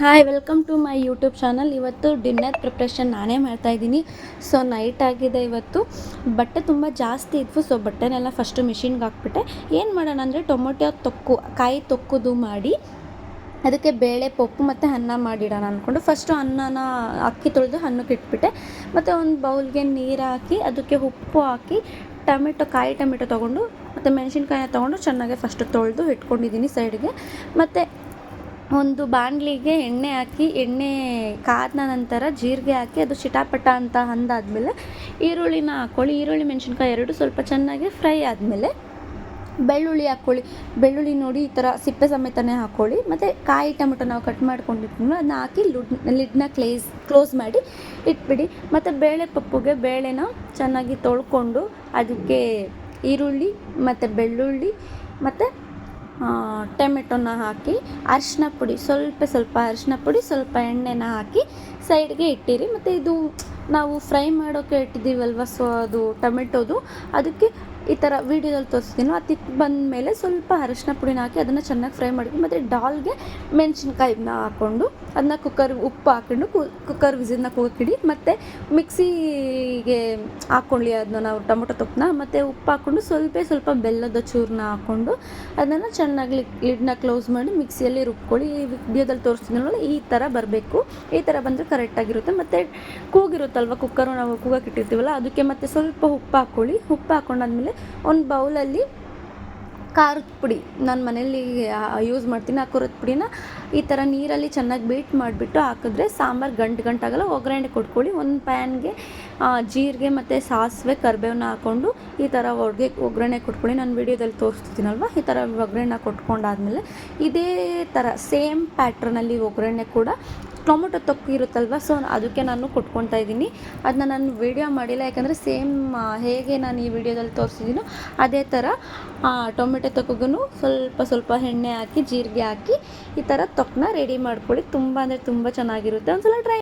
Hi, welcome to my YouTube channel. ಇವತ್ತು dinner preparation ನಾನೇ ಮಾಡ್ತಾಯಿದ್ದೀನಿ. ಸೊ ನೈಟ್ ಆಗಿದೆ ಇವತ್ತು. ಬಟ್ಟೆ ತುಂಬ ಜಾಸ್ತಿ ಇದ್ವು. ಸೊ ಬಟ್ಟೆನೆಲ್ಲ ಫಸ್ಟು ಮಿಷಿನ್ಗೆ ಹಾಕ್ಬಿಟ್ಟೆ. ಏನು ಮಾಡೋಣ ಅಂದರೆ ಟೊಮೊಟೊ ತೊಕ್ಕು, ಕಾಯಿ ತೊಕ್ಕುದು ಮಾಡಿ ಅದಕ್ಕೆ ಬೇಳೆ, ಪಪ್ಪು ಮತ್ತು ಅನ್ನ ಮಾಡಿಡೋಣ ಅಂದ್ಕೊಂಡು ಫಸ್ಟು ಅನ್ನನ ಅಕ್ಕಿ ತೊಳೆದು ಅನ್ನಕ್ಕೆ ಇಟ್ಬಿಟ್ಟೆ. ಮತ್ತು ಒಂದು ಬೌಲ್ಗೆ ನೀರು ಹಾಕಿ ಅದಕ್ಕೆ ಉಪ್ಪು ಹಾಕಿ ಕಾಯಿ ಟೊಮೆಟೊ ತೊಗೊಂಡು ಮತ್ತು ಮೆಣಸಿನ್ಕಾಯಿನ ತೊಗೊಂಡು ಚೆನ್ನಾಗಿ ಫಸ್ಟು ತೊಳೆದು ಇಟ್ಕೊಂಡಿದ್ದೀನಿ ಸೈಡ್ಗೆ. ಮತ್ತು ಒಂದು ಬಾಣಲಿಗೆ ಎಣ್ಣೆ ಹಾಕಿ, ಎಣ್ಣೆ ಕಾದ ನಂತರ ಜೀರಿಗೆ ಹಾಕಿ ಅದು ಚಿಟಾಪಟ ಅಂತ ಅಂದಾದಮೇಲೆ ಈರುಳ್ಳಿನ ಹಾಕ್ಕೊಳ್ಳಿ. ಈರುಳ್ಳಿ ಮೆಣಸಿನ್ಕಾಯಿ ಎರಡು ಸ್ವಲ್ಪ ಚೆನ್ನಾಗಿ ಫ್ರೈ ಆದಮೇಲೆ ಬೆಳ್ಳುಳ್ಳಿ ಹಾಕ್ಕೊಳ್ಳಿ. ಬೆಳ್ಳುಳ್ಳಿ ನೋಡಿ ಈ ಥರ ಸಿಪ್ಪೆ ಸಮೇತನೇ ಹಾಕ್ಕೊಳ್ಳಿ. ಮತ್ತು ಕಾಯಿ ಟೊಮೆಟೊ ನಾವು ಕಟ್ ಮಾಡ್ಕೊಂಡಿರ್ತೀವಿ ಅದನ್ನ ಹಾಕಿ ಲಿಡ್ನ ಕ್ಲೋಸ್ ಮಾಡಿ ಇಟ್ಬಿಡಿ. ಮತ್ತು ಬೇಳೆ ಪಪ್ಪುಗೆ ಬೇಳೆನ ಚೆನ್ನಾಗಿ ತೊಳ್ಕೊಂಡು ಅದಕ್ಕೆ ಈರುಳ್ಳಿ ಮತ್ತು ಬೆಳ್ಳುಳ್ಳಿ ಮತ್ತು ಟೊಮೆಟೊನ ಹಾಕಿ ಅರಿಶಿನ ಪುಡಿ ಸ್ವಲ್ಪ ಅರಿಶಿನ ಪುಡಿ, ಸ್ವಲ್ಪ ಎಣ್ಣೆನ ಹಾಕಿ ಸೈಡ್ಗೆ ಇಟ್ಟಿರಿ. ಮತ್ತು ಇದು ನಾವು ಫ್ರೈ ಮಾಡೋಕ್ಕೆ ಇಟ್ಟಿದ್ದೀವಲ್ವ, ಸೊ ಅದು ಟೊಮೆಟೊದು ಅದಕ್ಕೆ ಈ ಥರ ವೀಡಿಯೋದಲ್ಲಿ ತೋರಿಸ್ತೀನಿ. ಅದಕ್ಕೆ ಬಂದಮೇಲೆ ಸ್ವಲ್ಪ ಅರಿಶಿನ ಪುಡಿನ ಹಾಕಿ ಅದನ್ನು ಚೆನ್ನಾಗಿ ಫ್ರೈ ಮಾಡಿ. ಮತ್ತು ಡಾಲ್ಗೆ ಮೆಣಸಿನ್ಕಾಯಿನ ಹಾಕ್ಕೊಂಡು ಅದನ್ನ ಉಪ್ಪು ಹಾಕ್ಕೊಂಡು ಕುಕ್ಕರ್ ವಿಸಿಲ್ನ ಕೂಗಿಡಿ. ಮತ್ತು ಮಿಕ್ಸಿಗೆ ಹಾಕ್ಕೊಳ್ಳಿ ಅದನ್ನ ನಾವು ಟೊಮೊಟೊ ತೊಕ್ಕನ್ನ. ಮತ್ತು ಉಪ್ಪು ಹಾಕ್ಕೊಂಡು ಸ್ವಲ್ಪ ಬೆಲ್ಲದ ಚೂರನ್ನ ಹಾಕ್ಕೊಂಡು ಅದನ್ನು ಚೆನ್ನಾಗಿ ಲಿಡ್ನ ಕ್ಲೋಸ್ ಮಾಡಿ ಮಿಕ್ಸಿಯಲ್ಲಿ ರುಬ್ಕೊಳ್ಳಿ. ಈ ವಿಡಿಯೋದಲ್ಲಿ ತೋರಿಸ್ತೀನಲ್ಲ ಈ ಥರ ಬರಬೇಕು. ಈ ಥರ ಬಂದರೆ ಕರೆಕ್ಟಾಗಿರುತ್ತೆ. ಮತ್ತು ಕೂಗಿರುತ್ತಲ್ವ ಕುಕ್ಕರು, ನಾವು ಕೂಗಕ್ಕೆ ಇಟ್ಟಿರ್ತೀವಲ್ಲ ಅದಕ್ಕೆ ಮತ್ತೆ ಸ್ವಲ್ಪ ಉಪ್ಪು ಹಾಕ್ಕೊಳ್ಳಿ. ಉಪ್ಪು ಹಾಕ್ಕೊಂಡಾದ್ಮೇಲೆ ಒಂದು ಬೌಲಲ್ಲಿ ಖಾರದ ಪುಡಿ, ನಾನು ಮನೇಲಿ ಯೂಸ್ ಮಾಡ್ತೀನಿ ಆ ಖಾರದ ಪುಡಿನ ಈ ಥರ ನೀರಲ್ಲಿ ಚೆನ್ನಾಗಿ ಬೀಟ್ ಮಾಡಿಬಿಟ್ಟು ಹಾಕಿದ್ರೆ ಸಾಂಬಾರು ಗಂಟಾಗಲ್ಲ. ಒಗ್ಗರಣೆ ಕೊಟ್ಕೊಳ್ಳಿ. ಒಂದು ಪ್ಯಾನ್ಗೆ ಜೀರಿಗೆ ಮತ್ತು ಸಾಸಿವೆ, ಕರಿಬೇವನ್ನ ಹಾಕ್ಕೊಂಡು ಈ ಥರ ಒಗ್ಗರಣೆ ಕೊಟ್ಕೊಳ್ಳಿ. ನಾನು ವೀಡಿಯೋದಲ್ಲಿ ತೋರಿಸ್ತಿದ್ದೀನಲ್ವ ಈ ಥರ ಒಗ್ಗರಣೆ ಕೊಟ್ಕೊಂಡಾದ್ಮೇಲೆ ಇದೇ ಥರ ಸೇಮ್ ಪ್ಯಾಟ್ರನಲ್ಲಿ ಒಗ್ಗರಣೆ ಕೂಡ ಟೊಮೊಟೊ ತೊಕ್ಕು ಇರುತ್ತಲ್ವ, ಸೊ ಅದಕ್ಕೆ ನಾನು ಕೊಟ್ಕೊತಾ ಇದ್ದೀನಿ. ಅದನ್ನ ನಾನು ವೀಡಿಯೋ ಮಾಡಿಲ್ಲ, ಯಾಕಂದರೆ ಸೇಮ್ ಹೇಗೆ ನಾನು ಈ ವಿಡಿಯೋದಲ್ಲಿ ತೋರಿಸಿದ್ದೀನೋ ಅದೇ ಥರ ಟೊಮೆಟೊ ತೊಕ್ಕಿಗೂ ಸ್ವಲ್ಪ ಎಣ್ಣೆ ಹಾಕಿ ಜೀರಿಗೆ ಹಾಕಿ ಈ ಥರ ತೊಕ್ಕನ್ನ ರೆಡಿ ಮಾಡ್ಕೊಳ್ಳಿ. ತುಂಬ ಅಂದರೆ ತುಂಬ ಚೆನ್ನಾಗಿರುತ್ತೆ. ಒಂದ್ಸಲ ಟ್ರೈ